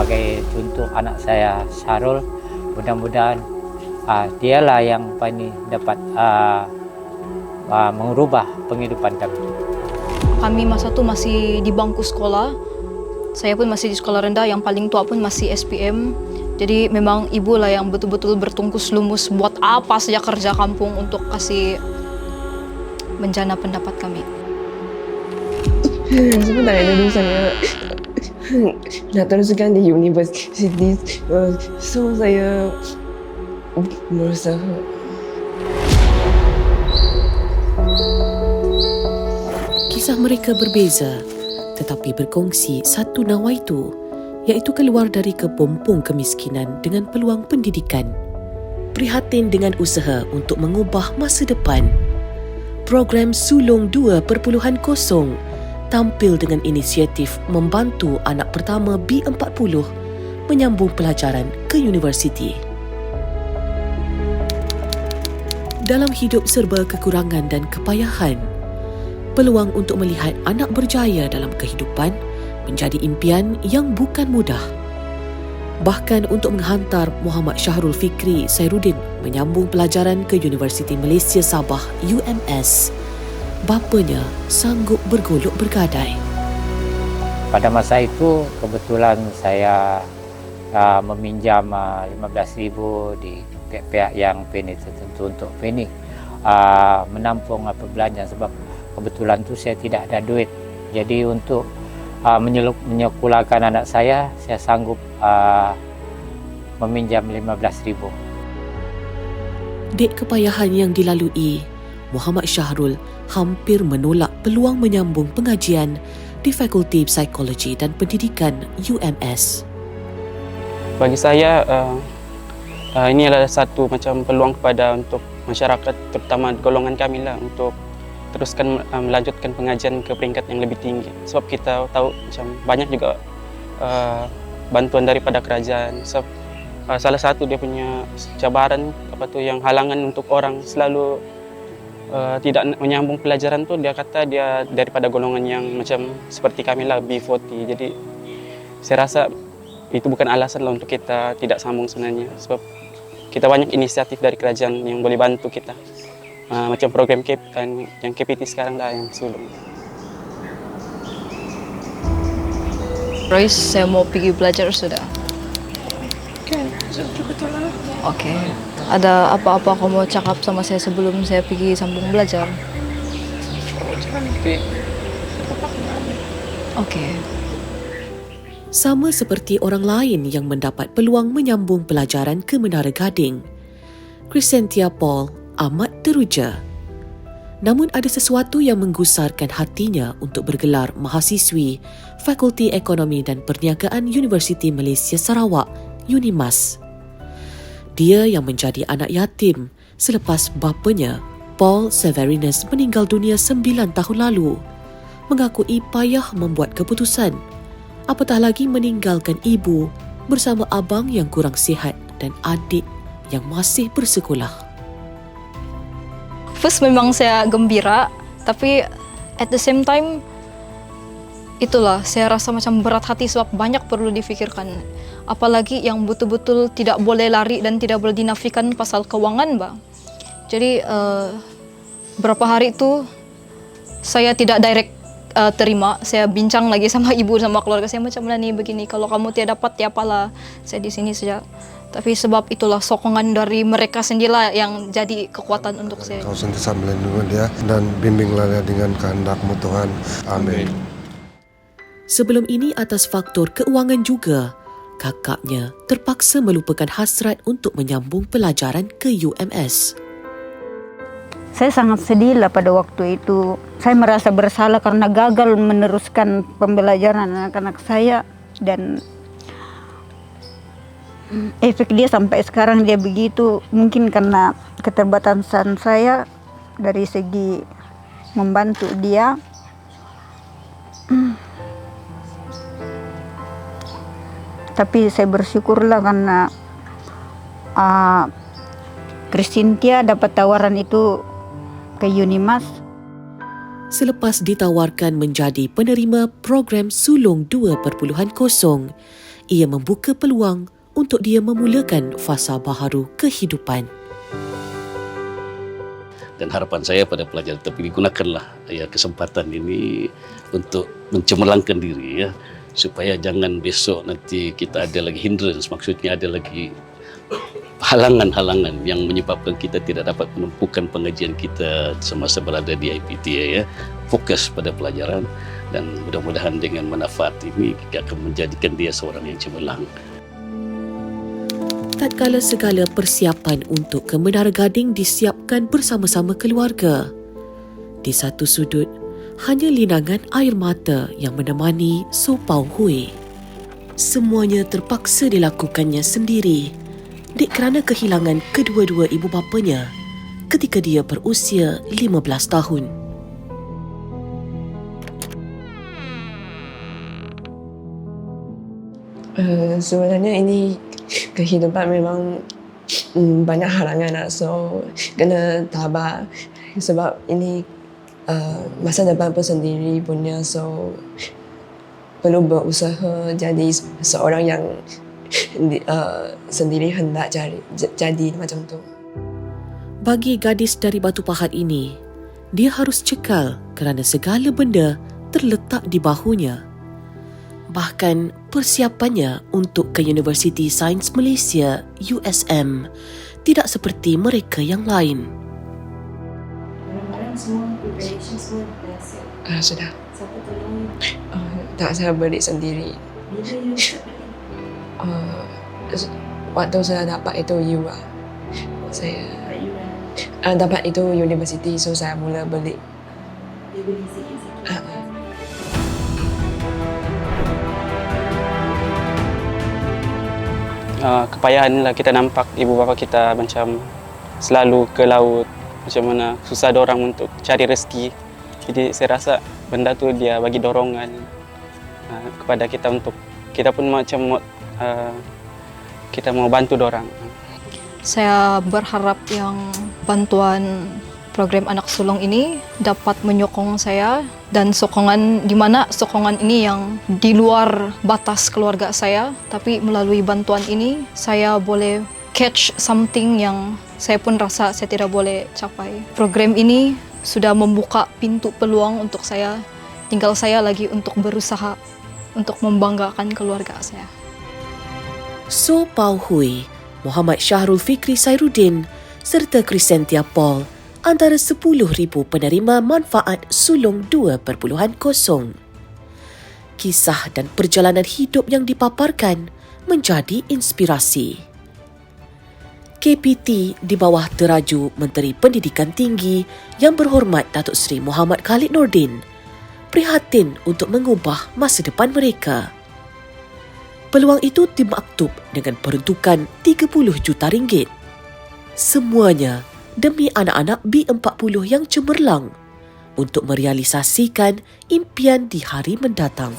sebagai contoh anak saya Syahrul, mudah-mudahan dialah yang dapat mengubah penghidupan kami. Kami masa itu masih di bangku sekolah, saya pun masih di sekolah rendah, yang paling tua pun masih SPM. Jadi memang ibu lah yang betul-betul bertungkus lumus buat apa saja kerja kampung untuk kasih menjana pendapat kami. Sebentar ya, dulu saya nak teruskan di university, so saya berusaha. Kisah mereka berbeza, tetapi berkongsi satu nawaitu, iaitu keluar dari kepompong kemiskinan dengan peluang pendidikan. Prihatin dengan usaha untuk mengubah masa depan. Program Sulong 2.0 tampil dengan inisiatif membantu anak pertama B40 menyambung pelajaran ke universiti. Dalam hidup serba kekurangan dan kepayahan, peluang untuk melihat anak berjaya dalam kehidupan menjadi impian yang bukan mudah. Bahkan untuk menghantar Muhammad Syahrul Fikri Sairuddin menyambung pelajaran ke Universiti Malaysia Sabah UMS, bapanya sanggup bergolok bergadai. Pada masa itu kebetulan saya meminjam 15.000 di pihak yang PNI tertentu untuk PNI menampung perbelanjaan, sebab kebetulan tu saya tidak ada duit. Jadi untuk menyekolahkan anak saya sanggup meminjam 15.000. Dek kepayahan yang dilalui, Muhammad Syahrul hampir menolak peluang menyambung pengajian di Fakulti Psikologi dan Pendidikan UMS. Bagi saya, ini adalah satu macam peluang kepada untuk masyarakat, terutama golongan kami lah, untuk teruskan melanjutkan pengajian ke peringkat yang lebih tinggi. Sebab kita tahu macam banyak juga bantuan daripada kerajaan. Sebab salah satu dia punya cabaran yang halangan untuk orang selalu tidak menyambung pelajaran tu, dia kata dia daripada golongan yang macam seperti kami lah, B40. Jadi saya rasa itu bukan alasan lah untuk kita tidak sambung sebenarnya, sebab kita banyak inisiatif dari kerajaan yang boleh bantu kita. Macam program yang KPT sekarang lah yang sulung. Royce, saya mau pergi belajar sudah. Kan, sudah lah. Oke. Ada apa-apa kamu mau cakap sama saya sebelum saya pergi sambung belajar? Oke. Sama seperti orang lain yang mendapat peluang menyambung pelajaran ke Menara Gading, Crescentia Paul amat teruja. Namun ada sesuatu yang menggusarkan hatinya untuk bergelar mahasiswi Fakulti Ekonomi dan Perniagaan Universiti Malaysia Sarawak, UNIMAS. Dia yang menjadi anak yatim selepas bapanya, Paul Severinus, meninggal dunia 9 tahun lalu, mengakui payah membuat keputusan, apatah lagi meninggalkan ibu bersama abang yang kurang sihat dan adik yang masih bersekolah. First memang saya gembira, tapi at the same time itulah saya rasa macam berat hati sebab banyak perlu difikirkan. Apalagi yang betul-betul tidak boleh lari dan tidak boleh dinafikan pasal kewangan, Mbak. Jadi berapa hari itu saya tidak direct terima. Saya bincang lagi sama ibu, sama keluarga saya, macam mana nih begini. Kalau kamu tidak dapat, ya apalah, saya di sini saja. Tapi sebab itulah sokongan dari mereka sendirilah yang jadi kekuatan untuk saya. Kau sentiasa melindungi dia dan bimbinglah dia dengan kehendak-Mu Tuhan. Amin. Sebelum ini atas faktor keuangan juga, kakaknya terpaksa melupakan hasrat untuk menyambung pelajaran ke UMS. Saya sangat sedih lah pada waktu itu. Saya merasa bersalah karena gagal meneruskan pembelajaran anak-anak saya, dan efek dia sampai sekarang dia begitu. Mungkin karena keterbatasan saya dari segi membantu dia. Tapi saya bersyukurlah karena Crescentia dapat tawaran itu ke UNIMAS. Selepas ditawarkan menjadi penerima program Sulong 2.0, ia membuka peluang untuk dia memulakan fasa baharu kehidupan. Dan harapan saya pada pelajar terpilih, gunakanlah kesempatan ini untuk mencemerlangkan diri, ya, supaya jangan besok nanti kita ada lagi hindrance, maksudnya ada lagi halangan-halangan yang menyebabkan kita tidak dapat menumpukan pengajian kita semasa berada di IPTA, ya. Fokus pada pelajaran dan mudah-mudahan dengan manfaat ini kita akan menjadikan dia seorang yang cemerlang. Tatkala segala persiapan untuk ke Menara Gading disiapkan bersama-sama keluarga, di satu sudut hanya linangan air mata yang menemani So Pao Hui. Semuanya terpaksa dilakukannya sendiri kerana kehilangan kedua-dua ibu bapanya ketika dia berusia 15 tahun. Sebenarnya ini kehidupan memang banyak halangan lah. So kena tabah sebab ini masa depan pun sendiri punya. So perlu berusaha jadi seorang yang sendiri hendak jadi macam tu. Bagi gadis dari Batu Pahat ini, dia harus cekal kerana segala benda terletak di bahunya. Bahkan persiapannya untuk ke Universiti Sains Malaysia USM tidak seperti mereka yang lain. Barang-barang semua preparation semua dah siap. Sudah. Siapa tolong? Tak, saya beli sendiri. Bila you start beli? Waktu saya dapat itu U lah. Saya Pak you dah dapat itu universiti, so saya mula beli. dia beli sikit-sikit. Kepayahan lah kita nampak ibu bapa kita macam selalu ke laut, macam mana susah dorang untuk cari rezeki. Jadi saya rasa benda tu dia bagi dorongan kepada kita untuk kita pun macam kita mau bantu dorang. Saya berharap yang bantuan program Anak Sulong ini dapat menyokong saya dan sokongan di mana sokongan ini yang di luar batas keluarga saya, tapi melalui bantuan ini saya boleh catch something yang saya pun rasa saya tidak boleh capai. Program ini sudah membuka pintu peluang untuk saya, tinggal saya lagi untuk berusaha untuk membanggakan keluarga saya. So Pao Hui, Muhammad Syahrul Fikri Sairuddin serta Krisentia Paul antara 10,000 penerima manfaat Sulong 2.0. Kisah dan perjalanan hidup yang dipaparkan menjadi inspirasi. KPT di bawah teraju Menteri Pendidikan Tinggi Yang Berhormat Datuk Seri Muhammad Khalid Nordin prihatin untuk mengubah masa depan mereka. Peluang itu dimaktub dengan peruntukan 30 juta ringgit. Semuanya demi anak-anak B40 yang cemerlang untuk merealisasikan impian di hari mendatang.